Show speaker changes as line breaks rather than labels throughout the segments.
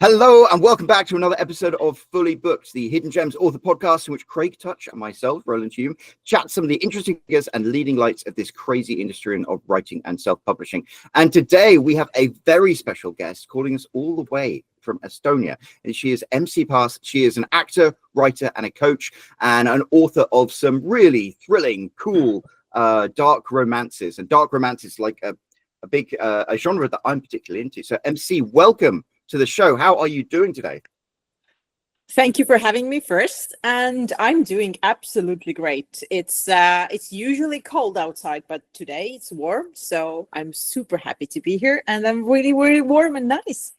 Hello and welcome back to another episode of Fully Booked, the Hidden Gems author podcast in which Craig Touch and myself, Roland Hume, chat some of the interesting figures and leading lights of this crazy industry of writing and self-publishing. And today we have a very special guest calling us all the way from Estonia. And she is MC Paas. She is an actor, writer, and a coach, and an author of some really thrilling, cool, dark romances. And dark romance is like a big a genre that I'm particularly into. So MC, welcome to the show. How are you doing today?
Thank you for having me first, and I'm doing absolutely great. It's usually cold outside, but today it's warm, so I'm super happy to be here, and I'm really, really warm and nice.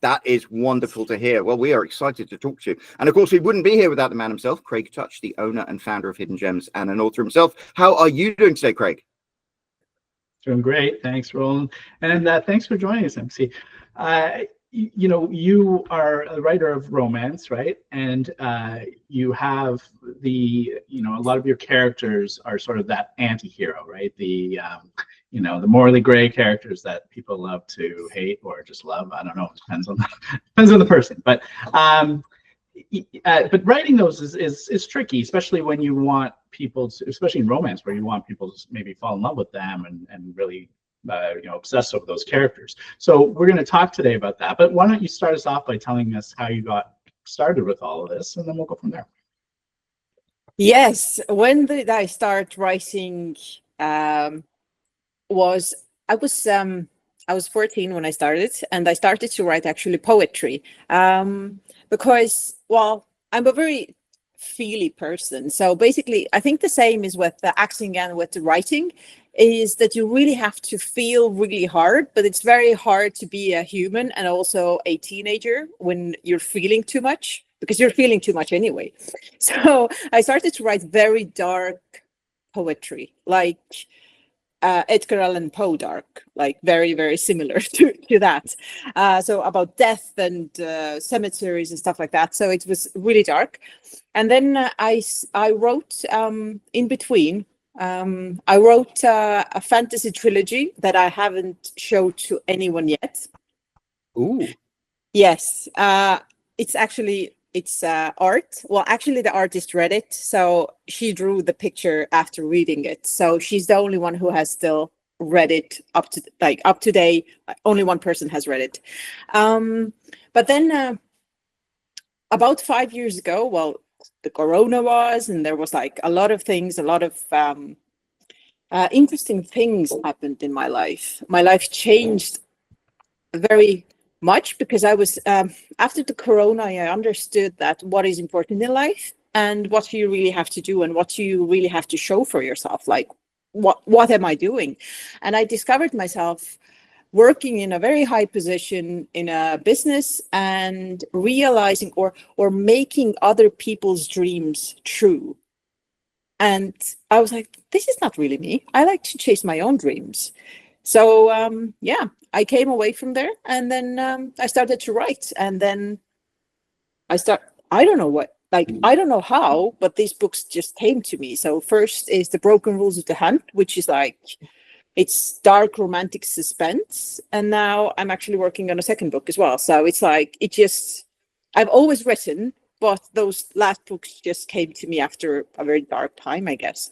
That is wonderful to hear. Well, we are excited to talk to you. And of course, we wouldn't be here without the man himself, Craig Touch, the owner and founder of Hidden Gems and an author himself. How are you doing today, Craig?
Doing great. Thanks, Roland. And thanks for joining us, MC. You know, you are a writer of romance, right? And you have a lot of your characters are sort of that anti-hero, right? The morally gray characters that people love to hate or just love. I don't know. It depends on the person. But writing those is tricky, especially when you want people to, especially in romance, where you want people to maybe fall in love with them and really obsessed over those characters. So we're going to talk today about that. But why don't you start us off by telling us how you got started with all of this, and then we'll go from there.
Yes, when did I start writing? I was 14 when I started, and I started to write actually poetry because, well, I'm a very feely person. So basically, I think the same is with the acting and with the writing, is that you really have to feel really hard, but it's very hard to be a human and also a teenager when you're feeling too much, because you're feeling too much anyway. So I started to write very dark poetry, like Edgar Allan Poe dark, like very, very similar to that. So about death and cemeteries and stuff like that. So it was really dark. And then I wrote in between. I wrote a fantasy trilogy that I haven't showed to anyone yet.
Ooh.
Yes. It's art. Well, actually, the artist read it, so she drew the picture after reading it. So she's the only one who has still read it up to date. Only one person has read it. But then about 5 years ago, well, the corona was, and there was like a lot of things, a lot of interesting things happened in my life. My life changed very much because I was after the corona, I understood that what is important in life and what you really have to do and what you really have to show for yourself. Like, what am I doing? And I discovered myself working in a very high position in a business and realizing or making other people's dreams true. And I was like, this is not really me. I like to chase my own dreams. So I came away from there, and then I started to write. And then I don't know how, but these books just came to me. So first is The Broken Rules of the Hunt, which is like, it's dark romantic suspense. And now I'm actually working on a second book as well. So it's like, I've always written, but those last books just came to me after a very dark time, I guess.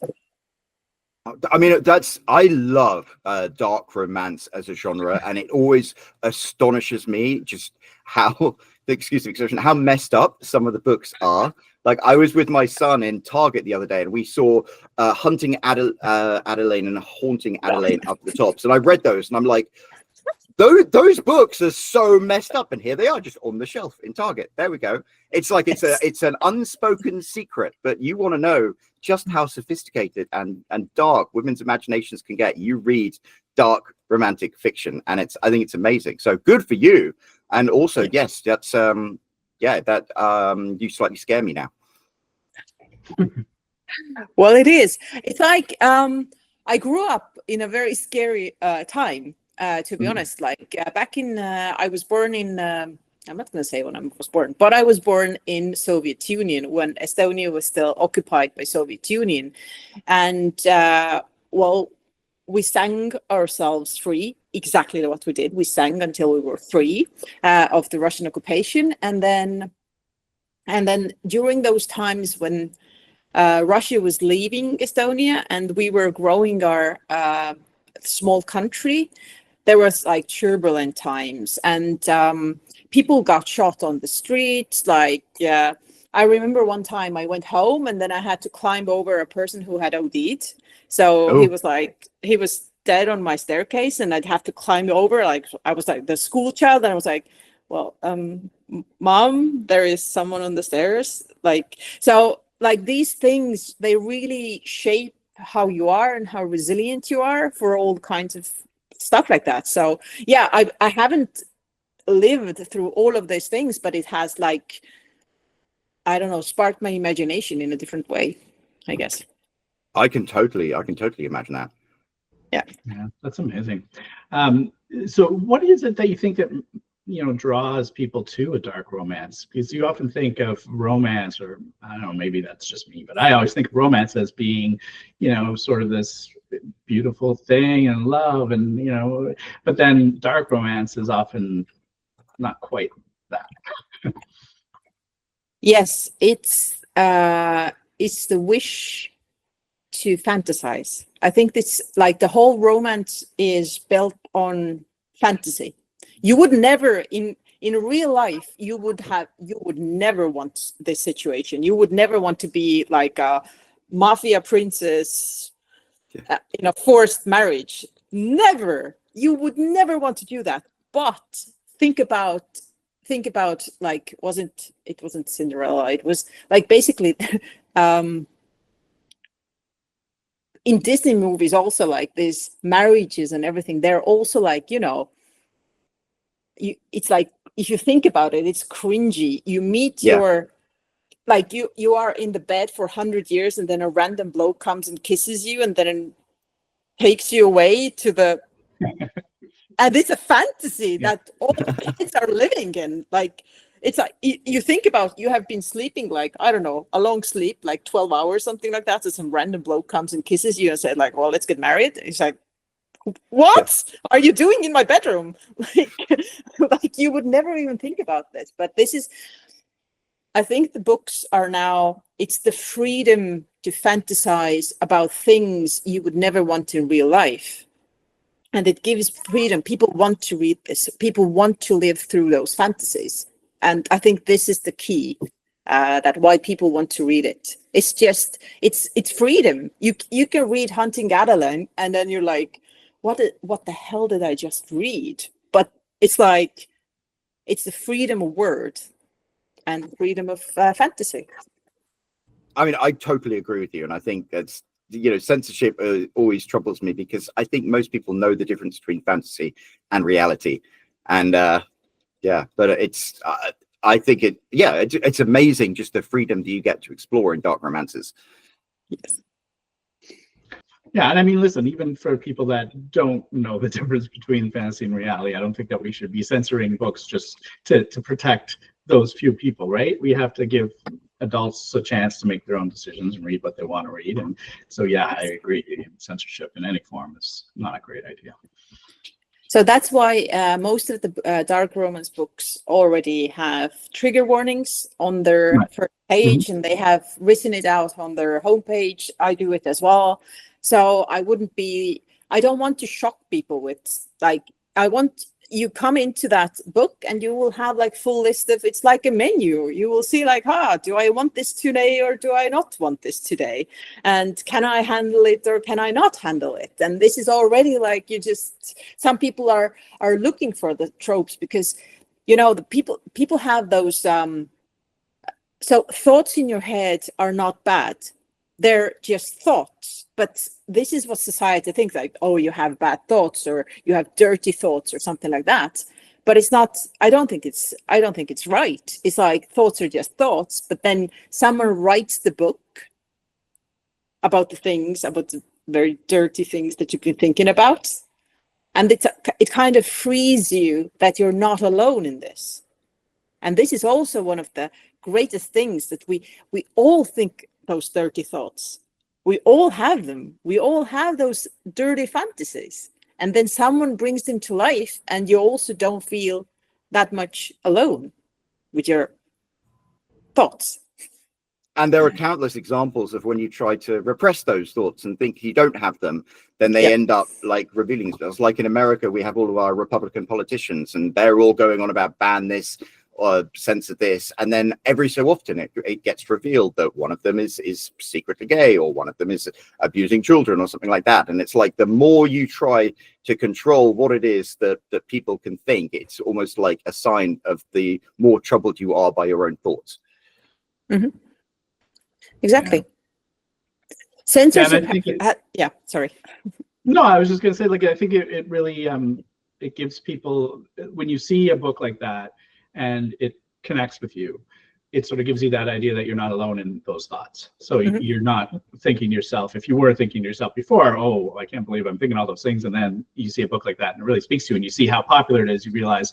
I mean, I love dark romance as a genre, and it always astonishes me just how, excuse the expression, how messed up some of the books are. Like, I was with my son in Target the other day, and we saw Hunting Adelaine and Haunting Adelaine up the tops, and I read those, and I'm like, those books are so messed up, and here they are just on the shelf in Target. There we go. It's like it's an unspoken secret, but you want to know just how sophisticated and dark women's imaginations can get. You read dark romantic fiction, and I think it's amazing. So good for you. And also, yes, that's you slightly scare me now.
Well, it is. It's like I grew up in a very scary time. To be honest, like back in, I was born in, I'm not going to say when I was born, but I was born in Soviet Union when Estonia was still occupied by Soviet Union. And, well, we sang ourselves free exactly what we did. We sang until we were free of the Russian occupation. And then during those times when Russia was leaving Estonia and we were growing our small country, there was like turbulent times, and people got shot on the streets. Like, I remember one time I went home and then I had to climb over a person who had OD'd. So he was dead on my staircase, and I'd have to climb over. Like, I was like the school child, and I was like, well, Mom, there is someone on the stairs. Like, so like these things, they really shape how you are and how resilient you are for all kinds of stuff like that. So yeah, I haven't lived through all of these things, but it has, like, I don't know, sparked my imagination in a different way, I guess.
I can totally imagine that.
Yeah, that's amazing. So what is it that you think that, you know, draws people to a dark romance? Because you often think of romance, or I don't know, maybe that's just me, but I always think of romance as being, you know, sort of this beautiful thing and love, and, you know, but then dark romance is often not quite that.
Yes, it's the wish to fantasize. I think this, like, the whole romance is built on fantasy. You would never in real life, you would never want this situation. You would never want to be like a mafia princess in a forced marriage. Never. You would never want to do that. But think about like, it wasn't Cinderella. It was like basically in Disney movies also, like these marriages and everything, they're also like, you know, it's like, if you think about it, it's cringy. You meet your, like, you are in the bed for 100 years, and then a random bloke comes and kisses you and then takes you away to the and it's a fantasy that all the kids are living in. Like, it's like, you think about, you have been sleeping, like, I don't know, a long sleep, like 12 hours, something like that. So some random bloke comes and kisses you and said, like, well, let's get married. It's like, what are you doing in my bedroom? Like you would never even think about this. But this is, I think the books are now, it's the freedom to fantasize about things you would never want in real life. And it gives freedom. People want to read this. People want to live through those fantasies. And I think this is the key, that why people want to read it. It's just, it's freedom. You can read Hunting Adeline, and then you're like, what the hell did I just read? But it's like, it's the freedom of word and freedom of fantasy.
I mean, I totally agree with you, and I think that's, you know, censorship always troubles me, because I think most people know the difference between fantasy and reality, and but it's I think it's amazing just the freedom that you get to explore in dark romances.
Yes.
Yeah, and I mean, listen, even for people that don't know the difference between fantasy and reality, I don't think that we should be censoring books just to protect those few people, right? We have to give adults a chance to make their own decisions and read what they want to read. And so, yeah, I agree. Censorship in any form is not a great idea.
So that's why most of the dark romance books already have trigger warnings on their first page, and they have written it out on their homepage. I do it as well. So I don't want to shock people with, like, I want you come into that book and you will have like full list of, it's like a menu. You will see like, do I want this today or do I not want this today? And can I handle it or can I not handle it? And this is already like, some people are looking for the tropes, because, you know, the people have those, so thoughts in your head are not bad. They're just thoughts. But this is what society thinks, like, oh, you have bad thoughts or you have dirty thoughts or something like that. But it's not, I don't think it's right. It's like, thoughts are just thoughts, but then someone writes the book about the very dirty things that you've been thinking about. And it kind of frees you that you're not alone in this. And this is also one of the greatest things, that we all think those dirty thoughts. We all have them. We all have those dirty fantasies. and then someone brings them to life, and you also don't feel that much alone with your thoughts.
And there are countless examples of when you try to repress those thoughts and think you don't have them, then they end up like revealing themselves. Like in America, we have all of our Republican politicians, and they're all going on about ban this or censor this. And then every so often it gets revealed that one of them is secretly gay, or one of them is abusing children or something like that. And it's like the more you try to control what it is that people can think, it's almost like a sign of the more troubled you are by your own thoughts.
Mm-hmm. Exactly. Censorship. Sorry.
No, I was just going to say, like, I think it really it gives people, when you see a book like that and it connects with you, it sort of gives you that idea that you're not alone in those thoughts. So you're not thinking to yourself, if you were thinking to yourself before, oh, I can't believe I'm thinking all those things, and then you see a book like that and it really speaks to you and you see how popular it is, you realize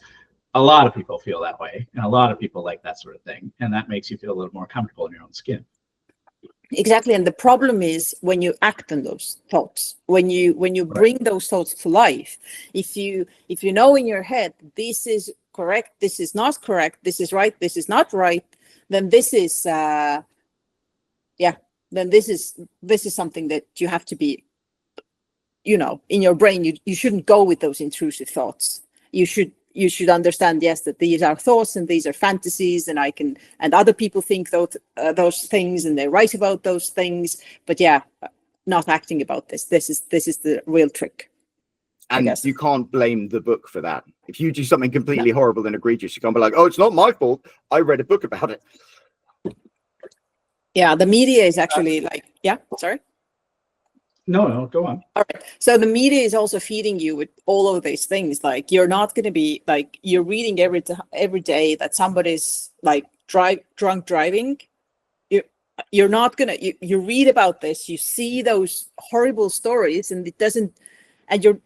a lot of people feel that way and a lot of people like that sort of thing, and that makes you feel a little more comfortable in your own skin.
Exactly. And the problem is when you act on those thoughts, when you bring those thoughts to life, if you know in your head, this is correct, this is not correct, this is right, this is not right, then this is then this is something that you have to be, in your brain. You shouldn't go with those intrusive thoughts. You should understand, yes, that these are thoughts and these are fantasies, and and other people think those things, and they write about those things. But not acting about this. This is the real trick.
And you can't blame the book for that. If you do something completely horrible and egregious, you can't be like, oh, it's not my fault, I read a book about it.
Yeah, the media is actually sorry.
No, go on.
All right. So the media is also feeding you with all of these things. Like, you're not going to be like, you're reading every day that somebody's like drunk driving. You're not going to, you read about this, you see those horrible stories, and it doesn't, and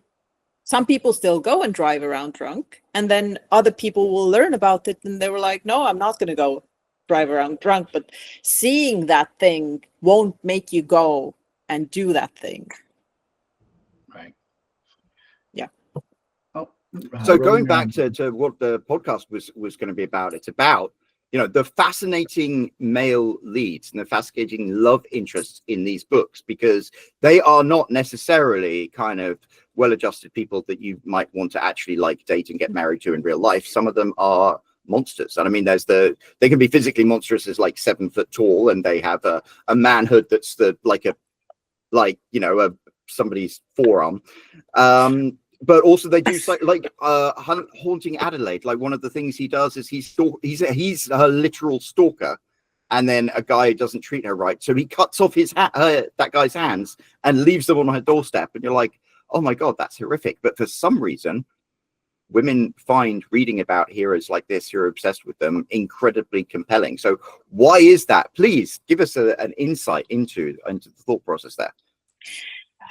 some people still go and drive around drunk, and then other people will learn about it and they were like, no, I'm not going to go drive around drunk. But seeing that thing won't make you go and do that thing.
Right.
Yeah.
Oh,
so going back to what the podcast was going to be about, it's about, the fascinating male leads and the fascinating love interests in these books, because they are not necessarily kind of well-adjusted people that you might want to actually like date and get married to in real life. Some of them are monsters, and I mean, they can be physically monstrous as like 7 foot tall, and they have a manhood that's somebody's forearm, but also they do like Haunting Adelaide. Like, one of the things he does is he's a literal stalker, and then a guy doesn't treat her right, so he cuts off that guy's hands and leaves them on her doorstep, and you're like, oh my god, that's horrific. But for some reason, women find reading about heroes like this who are obsessed with them incredibly compelling. So why is that? Please give us an insight into the thought process there.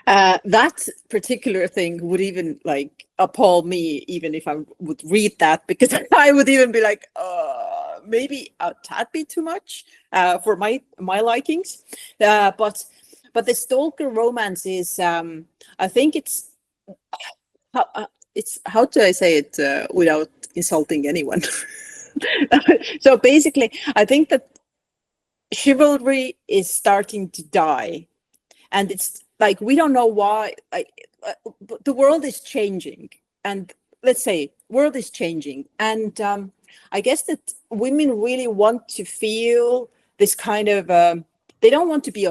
That particular thing would even like appall me, even if I would read that, because I would even be like, maybe a tad bit too much for my likings. But the stalker romance is, I think it's how do I say it without insulting anyone? So basically, I think that chivalry is starting to die, and it's like, we don't know why. The world is changing, and let's say world is changing, and I guess that women really want to feel this kind of. They don't want to be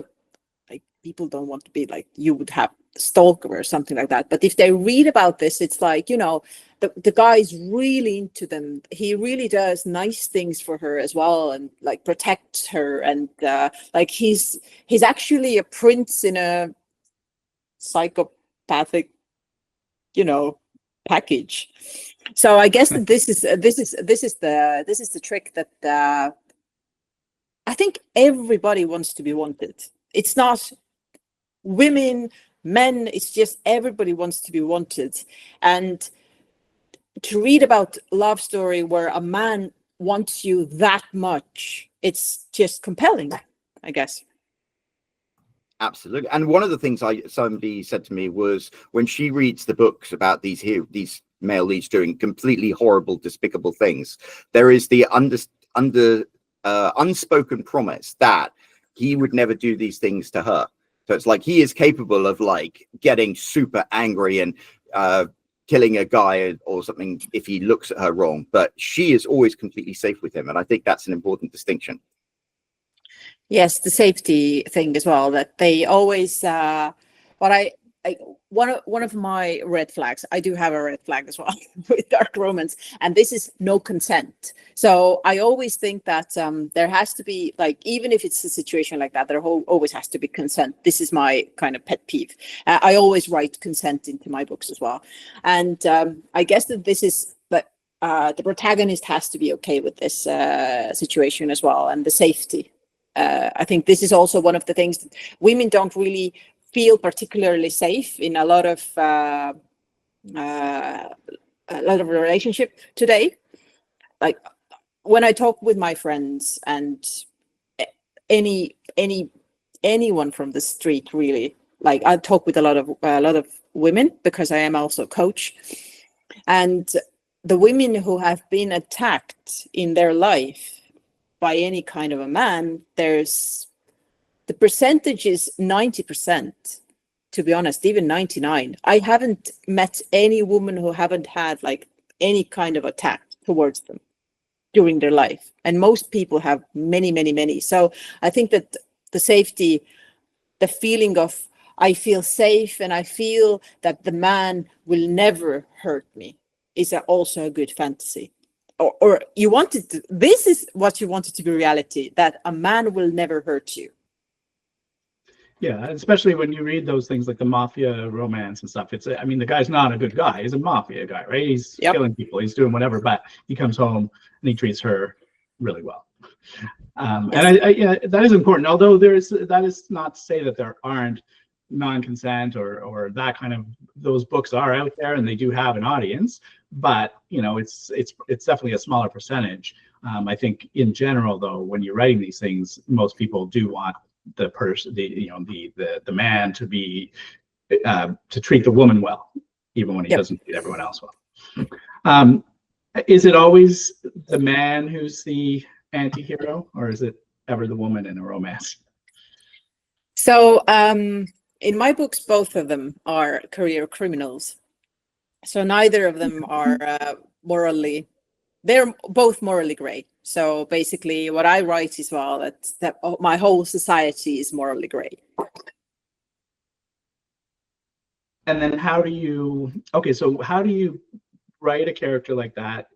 people don't want to be like you would have a stalker or something like that. But if they read about this, it's like, the guy's really into them. He really does nice things for her as well, and like protects her, and like he's actually a prince in a psychopathic, package. So I guess that this is the trick that I think everybody wants to be wanted. It's not women, men, it's just everybody wants to be wanted. And to read about love story where a man wants you that much, it's just compelling, I guess.
Absolutely. And one of the things somebody said to me was when she reads the books about these male leads doing completely horrible, despicable things, there is the unspoken promise that he would never do these things to her. So it's like he is capable of like getting super angry and killing a guy or something if he looks at her wrong, but she is always completely safe with him. And I think that's an important distinction.
Yes, the safety thing as well, that they always one of my red flags, I do have a red flag as well with dark romance, and this is no consent. So I always think that there has to be, like, even if it's a situation like that, there always has to be consent. This is my kind of pet peeve. I always write consent into my books as well. And I guess that this is, but the protagonist has to be okay with this situation as well, and the safety. I think this is also one of the things that women don't really feel particularly safe in a lot of relationship today. Like when I talk with my friends and anyone from the street, really, like I talk with a lot of women because I am also a coach, and the women who have been attacked in their life by any kind of a man, there's the percentage is 90%, to be honest, even 99. I haven't met any woman who haven't had like any kind of attack towards them during their life. And most people have many. So I think that the safety, the feeling of I feel safe and I feel that the man will never hurt me is also a good fantasy. Or you wanted to, this is what you wanted to be reality, that a man will never hurt you.
Yeah, especially when you read those things like the mafia romance and stuff. It's, I mean, the guy's not a good guy. He's a mafia guy, right? He's killing people. He's doing whatever, but he comes home and he treats her really well. And yeah, that is important. Although that is not to say that there aren't non-consent or that kind of, those books are out there and they do have an audience, but you know, it's definitely a smaller percentage. I think in general, though, when you're writing these things, most people do want the person, the man to be to treat the woman well, even when he doesn't treat everyone else well. Is it always the man who's the anti-hero, or is it ever the woman in a romance?
So in my books, both of them are career criminals. So neither of them are morally, they're both morally gray. So basically what I write is, well, that my whole society is morally gray.
And then how do you write a character like that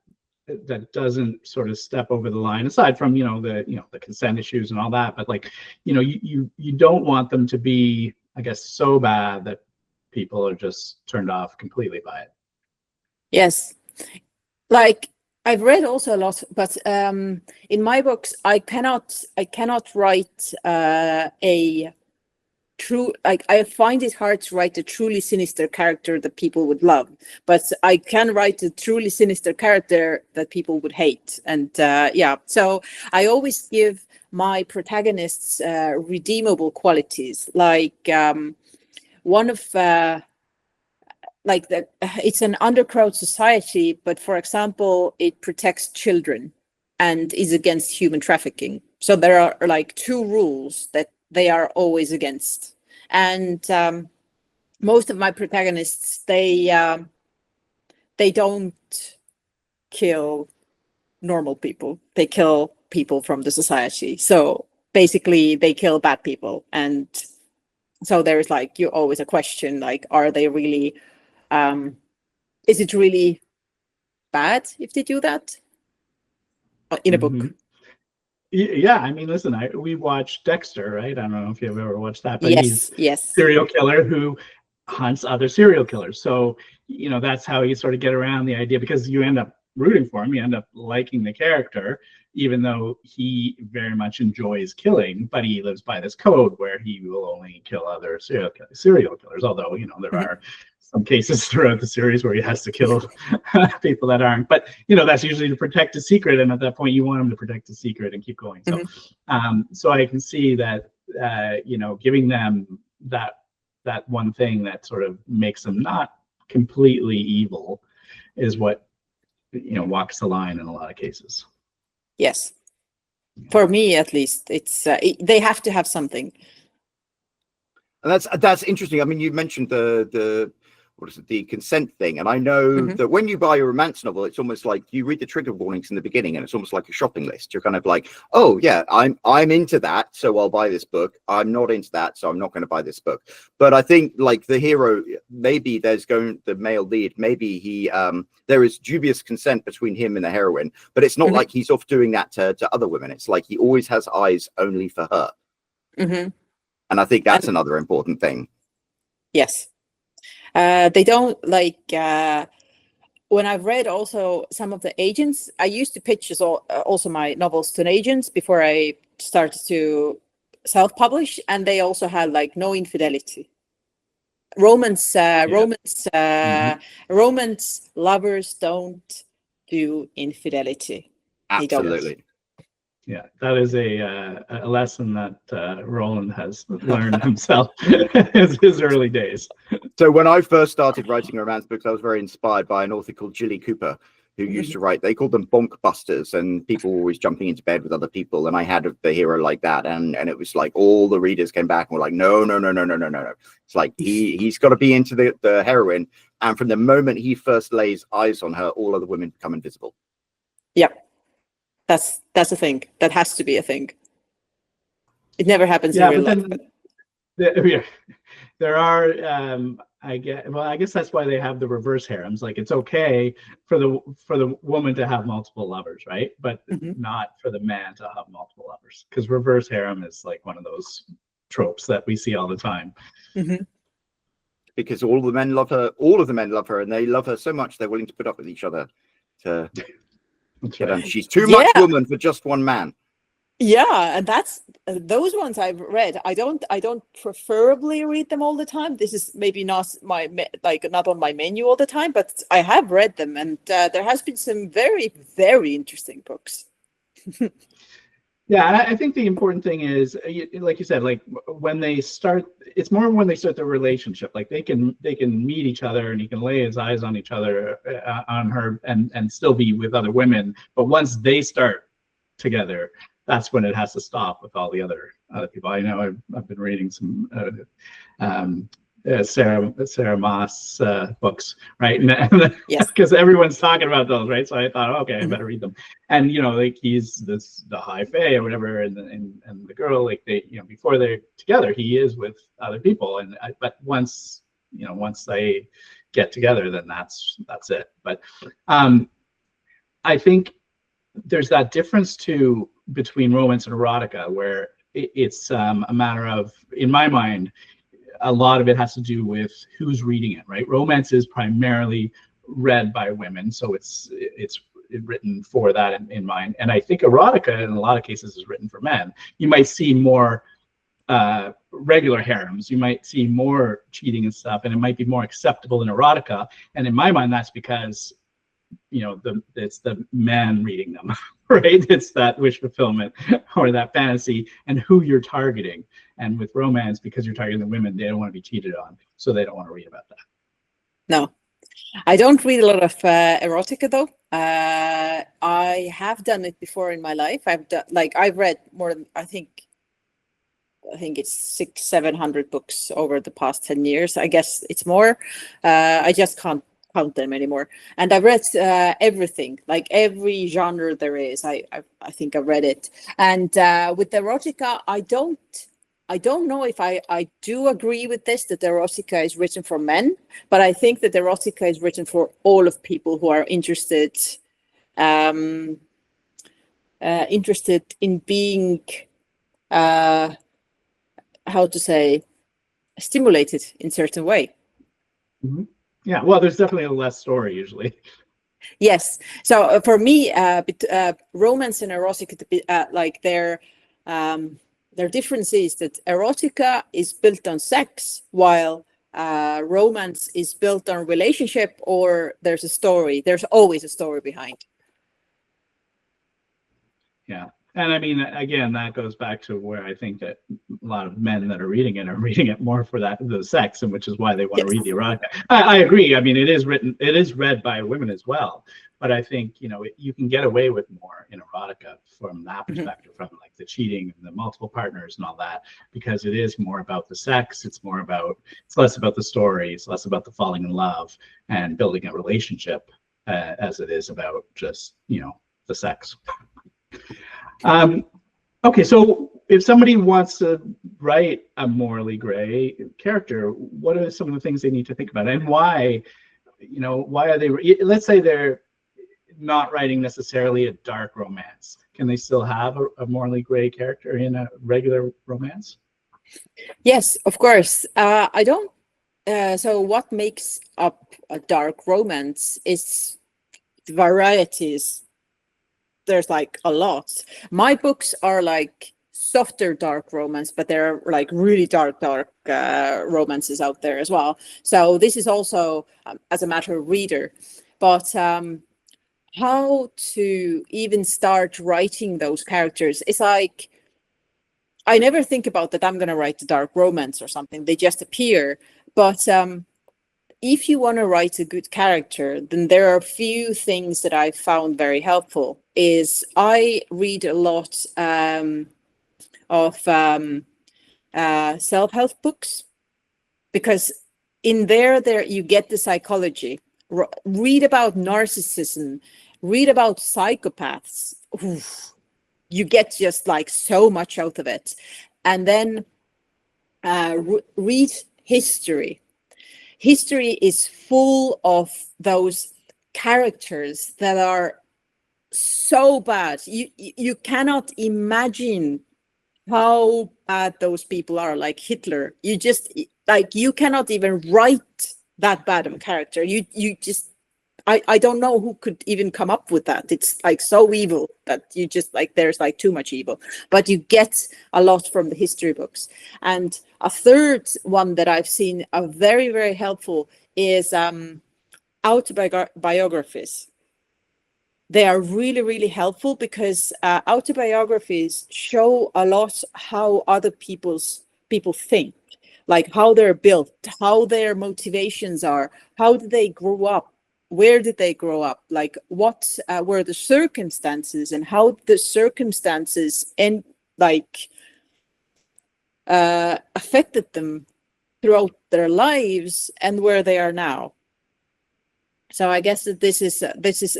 that doesn't sort of step over the line, aside from the consent issues and all that, but like you don't want them to be, I guess, so bad that people are just turned off completely by it? Yes,
like I've read also a lot, but in my books I cannot write a true, like, I find it hard to write a truly sinister character that people would love, but I can write a truly sinister character that people would hate. And so I always give my protagonists redeemable qualities, like one of like that, it's an undercrowd society, but for example, it protects children and is against human trafficking. So there are like two rules that they are always against. And most of my protagonists, they don't kill normal people. They kill people from the society. So basically they kill bad people. And so there's like, you always a question, like, are they really, is it really bad if they do that in a book?
Yeah, I mean, listen, we watched Dexter, right? I don't know if you've ever watched that, but
yes,
he's a serial killer who hunts other serial killers. So, that's how you sort of get around the idea, because you end up rooting for him, you end up liking the character, even though he very much enjoys killing, but he lives by this code where he will only kill other serial killers. Although, there are some cases throughout the series where he has to kill people that aren't, but that's usually to protect a secret, and at that point you want him to protect a secret and keep going. So so I can see that giving them that one thing that sort of makes them not completely evil is what walks the line in a lot of cases.
Yes, for me at least, it's they have to have something.
And that's interesting. I mean, you mentioned the consent thing, and I know that when you buy a romance novel, it's almost like you read the trigger warnings in the beginning, and it's almost like a shopping list. You're kind of like, oh yeah, I'm into that, so I'll buy this book. I'm not into that, so I'm not going to buy this book. But I think like the hero, maybe the male lead, maybe he there is dubious consent between him and the heroine, but it's not like he's off doing that to other women. It's like he always has eyes only for her. And I think that's another important thing.
Yes. They don't like when I've read also some of the agents. I used to pitch also my novels to an agent before I started to self-publish, and they also had like no infidelity. Romance lovers don't do infidelity.
Absolutely.
Yeah, that is a lesson that Roland has learned himself in his early days.
So when I first started writing romance books, I was very inspired by an author called Jilly Cooper, who used to write, they called them bonk busters, and people were always jumping into bed with other people. And I had the hero like that. And it was like all the readers came back and were like, no. It's like he's got to be into the heroine. And from the moment he first lays eyes on her, all other women become invisible.
Yep. That's a thing. That has to be a thing. It never happens in real life.
There are I guess that's why they have the reverse harems. Like it's okay for the woman to have multiple lovers, right? But not for the man to have multiple lovers, because reverse harem is like one of those tropes that we see all the time.
Because all of the men love her, and they love her so much they're willing to put up with each other to get on. She's too much woman for just one man.
Yeah, and that's those ones I've read. I don't preferably read them all the time. This is maybe not not on my menu all the time, but I have read them, and there has been some very, very interesting books.
Yeah, I think the important thing is, like you said, like when they start, it's more when they start the relationship. Like they can meet each other, and he can lay his eyes on each other, on her, and still be with other women. But once they start together, that's when it has to stop with all the other people. I know I've been reading some Sarah Moss books, right? And
yes,
because everyone's talking about those, right? So I thought, okay, I better read them. And like he's the high fae or whatever, and the girl, like they, before they're together, he is with other people, but once they get together, then that's it. But I think there's that difference too between romance and erotica, where it's a matter of, in my mind, a lot of it has to do with who's reading it, right? Romance is primarily read by women, so it's written for that in mind. And I think erotica, in a lot of cases, is written for men. You might see more regular harems, you might see more cheating and stuff, and it might be more acceptable in erotica. And in my mind, that's because it's the man reading them, right? It's that wish fulfillment or that fantasy, and who you're targeting. And with romance, because you're targeting the women, they don't want to be cheated on, so they don't want to read about that.
No, I don't read a lot of erotica though. I have done it before in my life. I've read more than I think it's 600-700 books over the past 10 years. I guess it's more. I just can't count them anymore. And I've read everything, like every genre there is. I think I've read it. And with erotica, I don't know if I do agree with this, that erotica is written for men, but I think that erotica is written for all of people who are interested in being how to say, stimulated in certain way.
Yeah, well, there's definitely a less story usually.
Yes. So for me, romance and erotica, like their difference is that erotica is built on sex, while romance is built on relationship, or there's a story. There's always a story behind.
Yeah. And I mean, again, that goes back to where I think that a lot of men that are reading it more for the sex, and which is why they want to read the erotica. I agree. I mean, it is read by women as well. But I think, you can get away with more in erotica from that perspective, from like the cheating and the multiple partners and all that, because it is more about the sex. It's less about the story. It's less about the falling in love and building a relationship as it is about just, the sex. Okay, so if somebody wants to write a morally gray character, what are some of the things they need to think about, and why are they? Let's say they're not writing necessarily a dark romance. Can they still have a morally gray character in a regular romance?
Yes, of course. I don't. So what makes up a dark romance is varieties. There's like a lot. My books are like softer dark romance, but there are like really dark romances out there as well. So this is also as a matter of reader, but how to even start writing those characters, it's like I never think about that I'm going to write a dark romance or something. They just appear. But if you want to write a good character, then there are a few things that I found very helpful. Is I read a lot of self-help books, because in there you get the psychology. Read about narcissism, read about psychopaths. Oof, you get just like so much out of it. And then read history. History is full of those characters that are so bad. You cannot imagine how bad those people are, like Hitler. You just like, you cannot even write that bad of a character. You just, I don't know who could even come up with that. It's like so evil that you just like, there's like too much evil, but you get a lot from the history books. And a third one that I've seen a very, very helpful is autobiographies. They are really, really helpful because autobiographies show a lot how other people think, like how they're built, how their motivations are, how did they grow up, where did they grow up, like what were the circumstances, and how the circumstances and like affected them throughout their lives and where they are now. So I guess that this is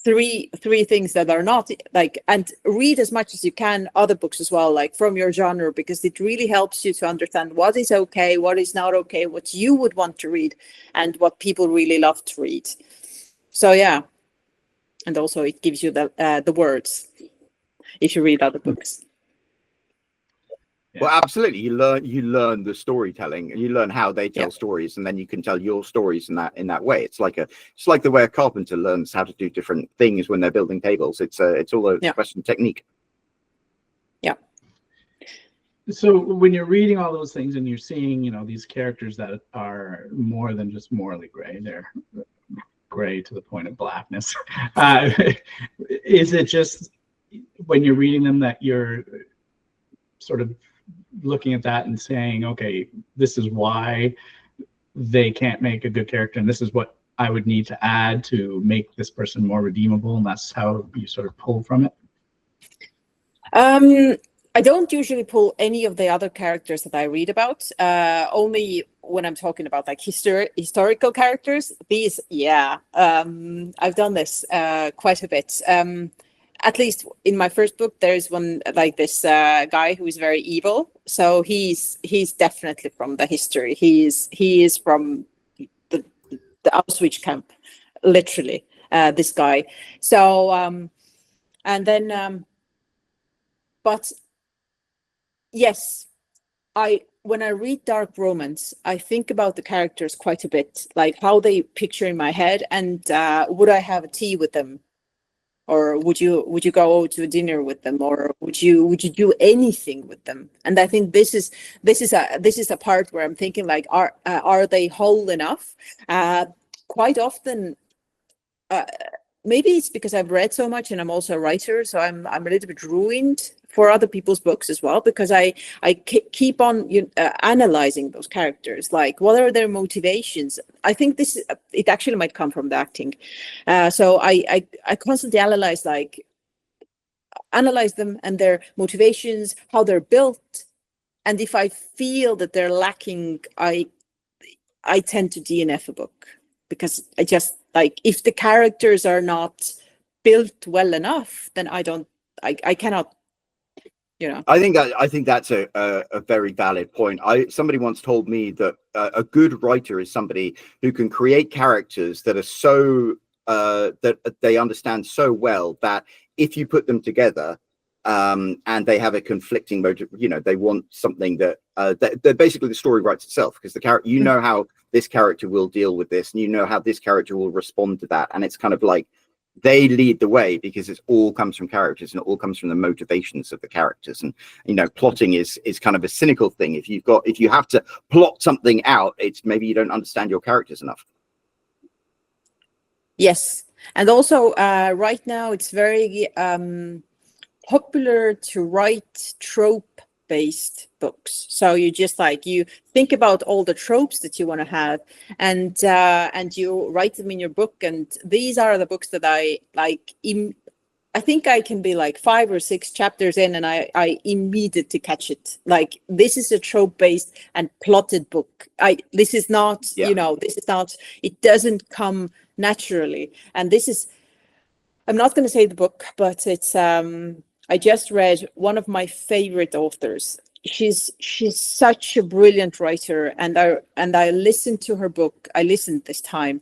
three things that are not like, and read as much as you can other books as well, like from your genre, because it really helps you to understand what is okay, what is not okay, what you would want to read, and what people really love to read. So yeah, and also it gives you the words if you read other books.
Yeah. Well, absolutely. You learn the storytelling, and you learn how they tell stories, and then you can tell your stories in that way. It's like the way a carpenter learns how to do different things when they're building tables. It's all a question of technique.
Yeah.
So when you're reading all those things and you're seeing, these characters that are more than just morally gray, they're gray to the point of blackness. Is it just when you're reading them that you're sort of looking at that and saying, okay, this is why they can't make a good character, and this is what I would need to add to make this person more redeemable, and that's how you sort of pull from it?
I don't usually pull any of the other characters that I read about, only when I'm talking about like historical characters. These, I've done this quite a bit. At least in my first book, there is one like this guy who is very evil. So he's definitely from the history. He is from the Auschwitz camp, literally. This guy. So and then, but yes, when I read dark romance, I think about the characters quite a bit, like how they picture in my head, and would I have a tea with them? Or would you go to a dinner with them, or would you do anything with them? And I think this is a part where I'm thinking like, are they whole enough? Quite often, maybe it's because I've read so much and I'm also a writer, so I'm a little bit ruined for other people's books as well, because I keep on analyzing those characters, like what are their motivations. I think this it actually might come from the acting. So I constantly analyze them and their motivations, how they're built, and if I feel that they're lacking, I tend to DNF a book, because I just like, if the characters are not built well enough, then I cannot,
I think that's a very valid point. Somebody once told me that a good writer is somebody who can create characters that are so that they understand so well that if you put them together and they have a conflicting motive, they want something that basically the story writes itself, because the character, know how this character will deal with this, and you know how this character will respond to that, and it's kind of like they lead the way, because it all comes from characters and it all comes from the motivations of the characters. And plotting is kind of a cynical thing. If you have to plot something out, it's maybe you don't understand your characters enough.
Yes, and also right now it's very popular to write trope-based books. So you just you think about all the tropes that you want to have, and you write them in your book. And these are the books that I like. I think I can be 5 or 6 chapters in, and I immediately catch it. Like, this is a trope-based and plotted book. This is not, this is not. It doesn't come naturally. And this is. I'm not going to say the book, but it's. I just read one of my favorite authors. She's such a brilliant writer, and I listened to her book. I listened this time,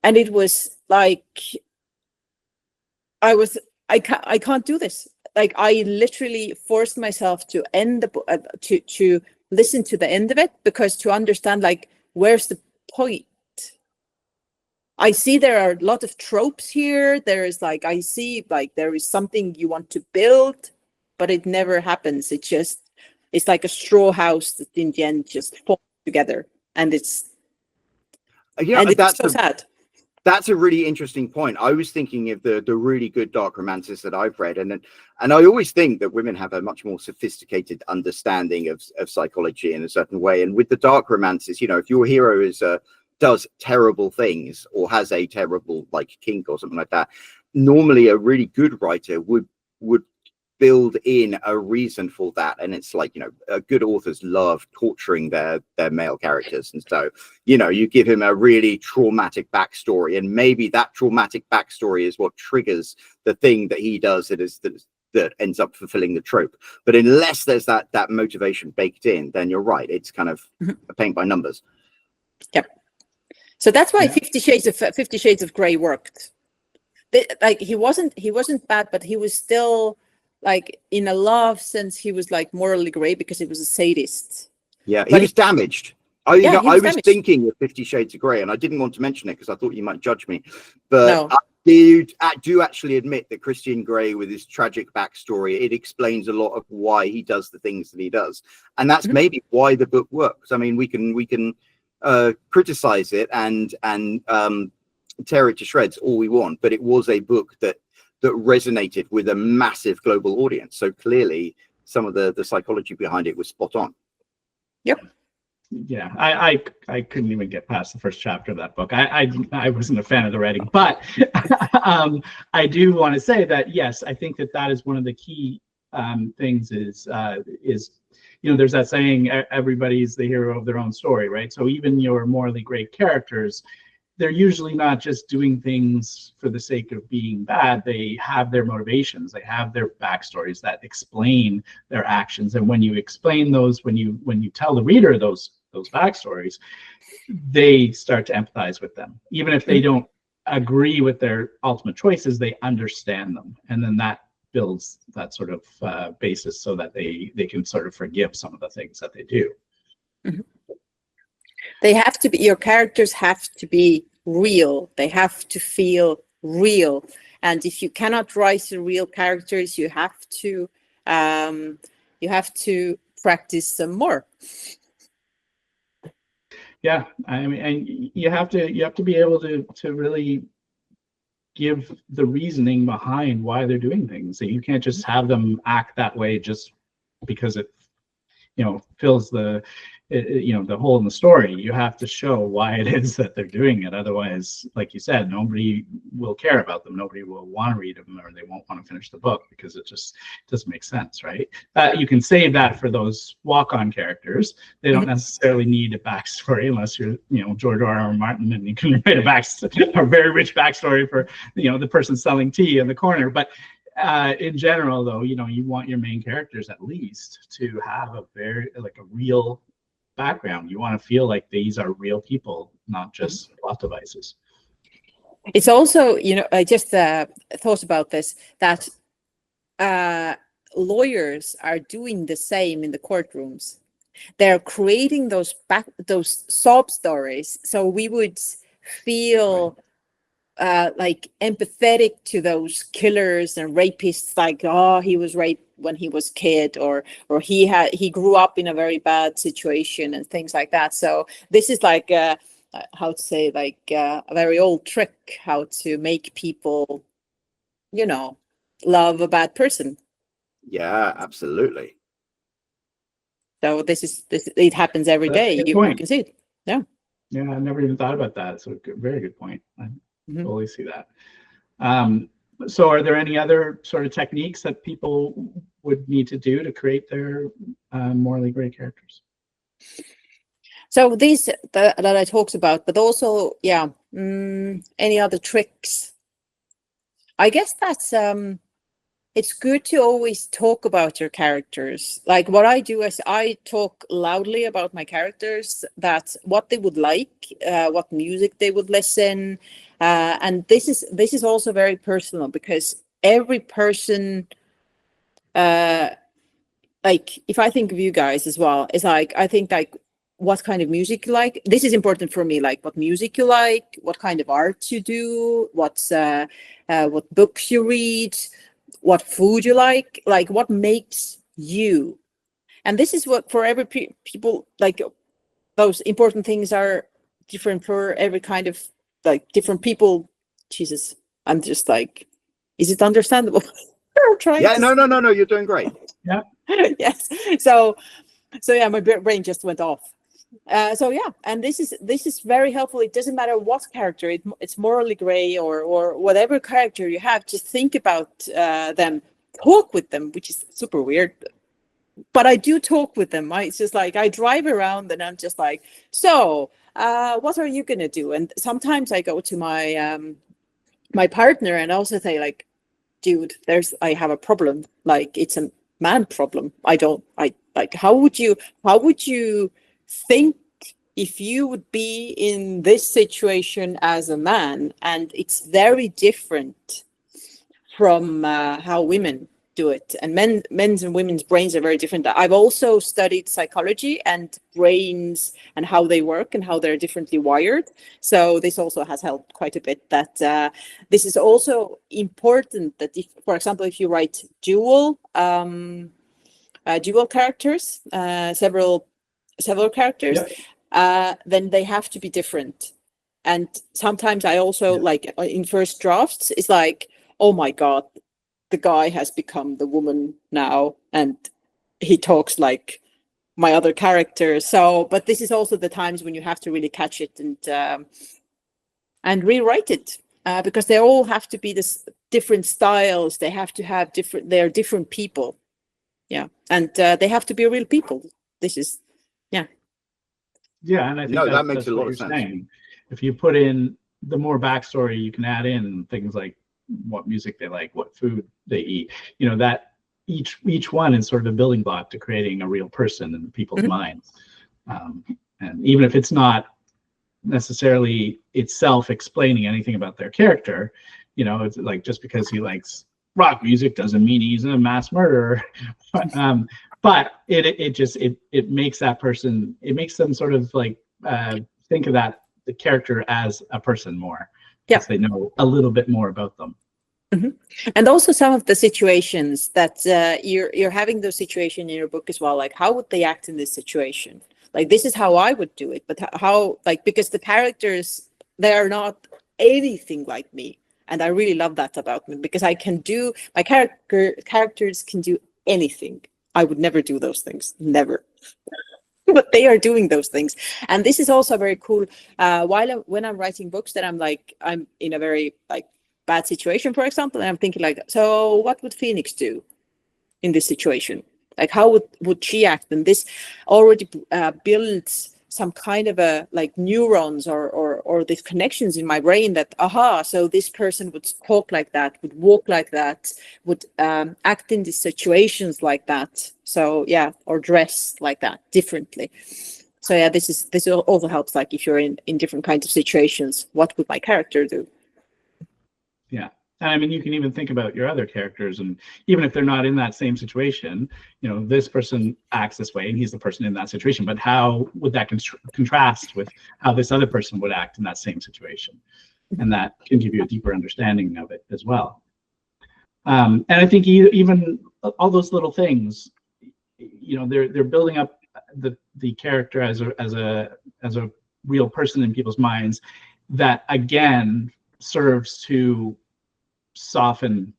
and it was like I can't do this. Like, I literally forced myself to end the book, to listen to the end of it, because to understand where's the point. I see there are a lot of tropes here. There is I see there is something you want to build, but it never happens. It's like a straw house that in the end just falls together, and it's it's so sad.
That's a really interesting point. I was thinking of the really good dark romances that I've read, and I always think that women have a much more sophisticated understanding of psychology in a certain way. And with the dark romances, if your hero does terrible things or has a terrible kink or something like that, normally a really good writer would build in a reason for that. And it's good authors love torturing their male characters, and so you give him a really traumatic backstory, and maybe that traumatic backstory is what triggers the thing that he does that ends up fulfilling the trope. But unless there's that motivation baked in, then you're right, it's kind of a paint by numbers.
Yep. So that's why 50 Shades of Grey worked. He wasn't bad, but he was still in a love sense, he was morally gray, because he was a sadist.
Yeah, he was damaged. I was thinking of 50 Shades of Grey, and I didn't want to mention it because I thought you might judge me. But no. I do actually admit that Christian Grey, with his tragic backstory, it explains a lot of why he does the things that he does, and that's maybe why the book works. I mean, we can criticize it and tear it to shreds all we want, but it was a book that resonated with a massive global audience. So clearly some of the psychology behind it was spot on.
Yep.
Yeah, I couldn't even get past the first chapter of that book. I wasn't a fan of the writing, but I do want to say that yes, I think that is one of the key things is there's that saying, everybody's the hero of their own story, right? So even your morally great characters, they're usually not just doing things for the sake of being bad. They have their motivations. They have their backstories that explain their actions. And when you explain those, when you tell the reader those backstories, they start to empathize with them. Even if they don't agree with their ultimate choices, they understand them. And then that builds that sort of basis so that they can sort of forgive some of the things that they do.
Mm-hmm. They have to be, your characters have to be real. They have to feel real. And if you cannot write real characters, you have to practice some more.
Yeah, I mean, and you have to be able to really give the reasoning behind why they're doing things. So you can't just have them act that way just because it, fills the the hole in the story. You have to show why it is that they're doing it. Otherwise, like you said, nobody will care about them. Nobody will want to read them, or they won't want to finish the book because it just doesn't make sense, right? You can save that for those walk-on characters. They don't necessarily need a backstory unless you're, George R.R. Martin, and you can write a very rich backstory for, the person selling tea in the corner. But in general, though, you want your main characters at least to have a real background. You want to feel like these are real people, not just plot devices.
It's also, I just thought about this, that lawyers are doing the same in the courtrooms. They're creating those sob stories, so we would feel like empathetic to those killers and rapists, like, oh, he was raped when he was a kid, or he grew up in a very bad situation and things like that. So this is like how to say, like a very old trick how to make people love a bad person.
Yeah, absolutely.
So it happens every day. You can see it. Yeah
I never even thought about that. So very good point. I totally see that. So are there any other sort of techniques that people would need to do to create their morally great characters?
So these that I talked about, but also, any other tricks? I guess that's it's good to always talk about your characters. Like what I do is I talk loudly about my characters, that what they would like, what music they would listen. And this is also very personal, because every person, like if I think of you guys as well, it's like, I think like what kind of music you like. This is important for me, like what music you like, what kind of art you do, what books you read, what food you like what makes you. And this is what for every people, like those important things are different for every kind of, like, different people. Jesus, I'm just like, is it understandable? I'm trying
no, you're doing great.
Yeah.
Yes. So yeah, my brain just went off. And this is very helpful. It doesn't matter what character, it's morally gray or whatever character you have. Just think about them, talk with them, which is super weird, but I do talk with them. It's just like I drive around and I'm just like, so what are you gonna do? And sometimes I go to my my partner and also say, like, dude, I have a problem. Like, it's a man problem. How would you think if you would be in this situation as a man? And it's very different from how women do it. And men's and women's brains are very different. I've also studied psychology and brains and how they work and how they're differently wired. So this also has helped quite a bit. That this is also important, that if, for example, if you write dual characters, several characters, then they have to be different. And sometimes I also, like in first drafts, it's like, oh my God, the guy has become the woman now, and he talks like my other character. So, but this is also the times when you have to really catch it and rewrite it, because they all have to be this different styles. They have to have they're different people. Yeah. And they have to be real people. This is,
and I think
that makes a lot of sense.
Saying. If you put in the more backstory, you can add in things like what music they like, what food they eat, that each one is sort of a building block to creating a real person in people's minds. And even if it's not necessarily itself explaining anything about their character, it's like, just because he likes rock music doesn't mean he's a mass murderer. But it makes that person, it makes them sort of like think of the character as a person more. Because they know a little bit more about them.
And also some of the situations that you're having those situations in your book as well. Like, how would they act in this situation? Like, this is how I would do it, but how, like, because the characters, they are not anything like me. And I really love that about me, because I can do, my characters can do anything. I would never do those things, never. But they are doing those things. And this is also very cool. When I'm writing books, that I'm in a very like bad situation, for example, and I'm thinking like, so what would Phoenix do in this situation? Like, how would she act? And this already builds some kind of a like neurons or these connections in my brain that, so this person would talk like that, would walk like that, would act in these situations like that. So yeah, or dress like that differently. So yeah, this also helps, like if you're in different kinds of situations, what would my character do?
Yeah. I mean, you can even think about your other characters, and even if they're not in that same situation, this person acts this way and he's the person in that situation, but how would that contrast with how this other person would act in that same situation? And that can give you a deeper understanding of it as well. And I think even all those little things, they're building up the character as a real person in people's minds, that again serves to soften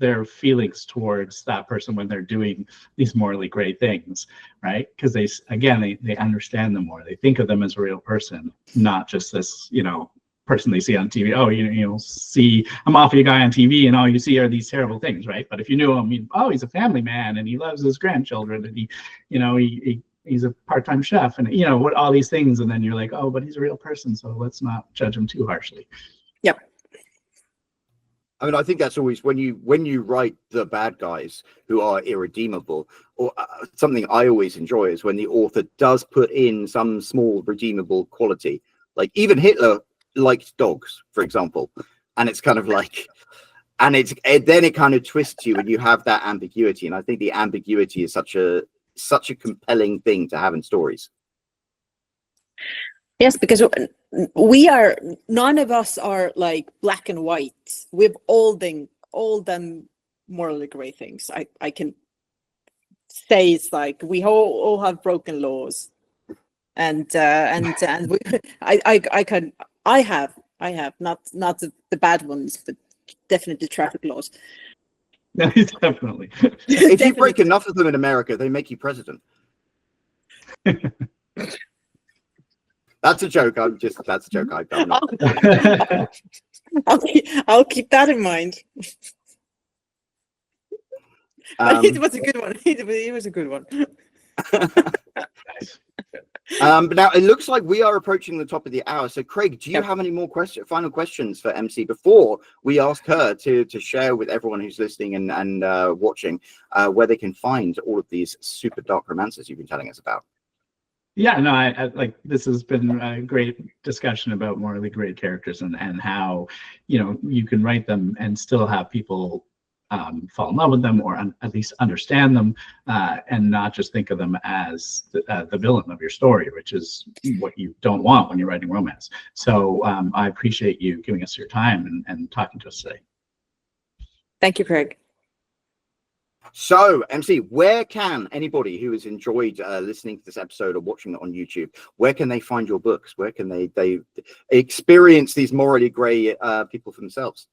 their feelings towards that person when they're doing these morally gray things, right? Because they understand them more. They think of them as a real person, not just this, person they see on TV. Oh, you'll see a mafia guy on TV and all you see are these terrible things, right? But if you knew him, he's a family man and he loves his grandchildren and he's a part-time chef and what all these things, and then you're like, oh, but he's a real person, so let's not judge him too harshly.
Yep.
I mean, I think that's always when you write the bad guys who are irredeemable, or something I always enjoy is when the author does put in some small redeemable quality. Like even Hitler liked dogs, for example, and it's kind of like, and then it kind of twists you, and you have that ambiguity. And I think the ambiguity is such a compelling thing to have in stories.
Yes, because none of us are like black and white. We've all done morally gray things. I can say it's like we all have broken laws, and we, I have not the bad ones, but definitely traffic laws.
Definitely.
If you break enough of them in America, they make you president. That's a joke. That's a joke. I'm not.
I'll keep that in mind. It was a good one. It was a good one.
But now it looks like we are approaching the top of the hour. So, Craig, do you have any more final questions for MC before we ask her to share with everyone who's listening and watching where they can find all of these super dark romances you've been telling us about?
Yeah, no, I like this has been a great discussion about morally great characters and how you can write them and still have people fall in love with them, or at least understand them, and not just think of them as the villain of your story, which is what you don't want when you're writing romance. So I appreciate you giving us your time and talking to us today.
Thank you, Craig.
So, MC, where can anybody who has enjoyed listening to this episode or watching it on YouTube, where can they find your books? Where can they experience these morally gray people for themselves?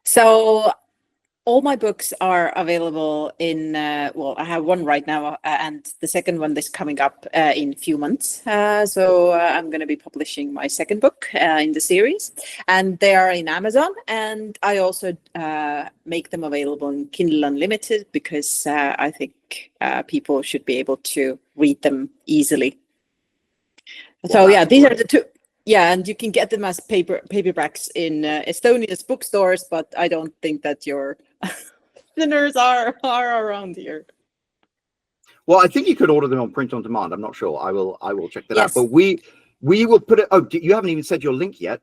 So all my books are available in, I have one right now, and the second one is coming up in a few months. So I'm going to be publishing my second book in the series, and they are in Amazon. And I also make them available in Kindle Unlimited, because I think people should be able to read them easily. So yeah, these are the two. Yeah, and you can get them as paperbacks in Estonia's bookstores, but I don't think that your listeners are around here.
Well, I think you could order them on print on demand. I'm not sure. I will check that out. But we will put it. Oh, you haven't even said your link yet.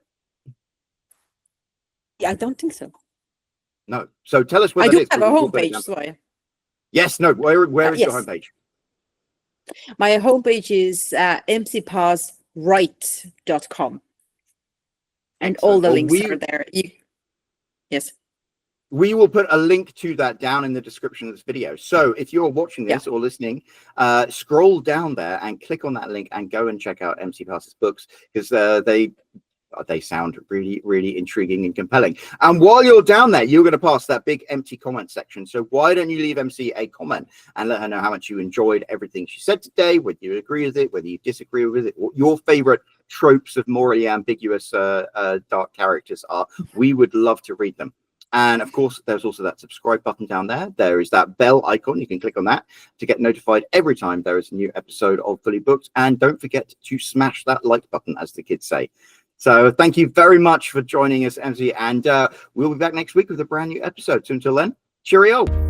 Yeah, I don't think so.
No. So tell us where
I
that
do
is.
have a homepage. So
yes. No. Where is your homepage?
My homepage is mcpaaswrite.com, and all the links are there. Yes.
We will put a link to that down in the description of this video. So if you're watching this or listening, scroll down there and click on that link and go and check out MC Paas's books, because they sound really, really intriguing and compelling. And while you're down there, you're going to pass that big empty comment section. So why don't you leave MC a comment and let her know how much you enjoyed everything she said today, whether you agree with it, whether you disagree with it, what your favorite tropes of morally ambiguous dark characters are. We would love to read them. And of course, there's also that subscribe button down there. There is that bell icon. You can click on that to get notified every time there is a new episode of Fully Booked. And don't forget to smash that like button, as the kids say. So thank you very much for joining us, MC. And we'll be back next week with a brand new episode. So until then, cheerio.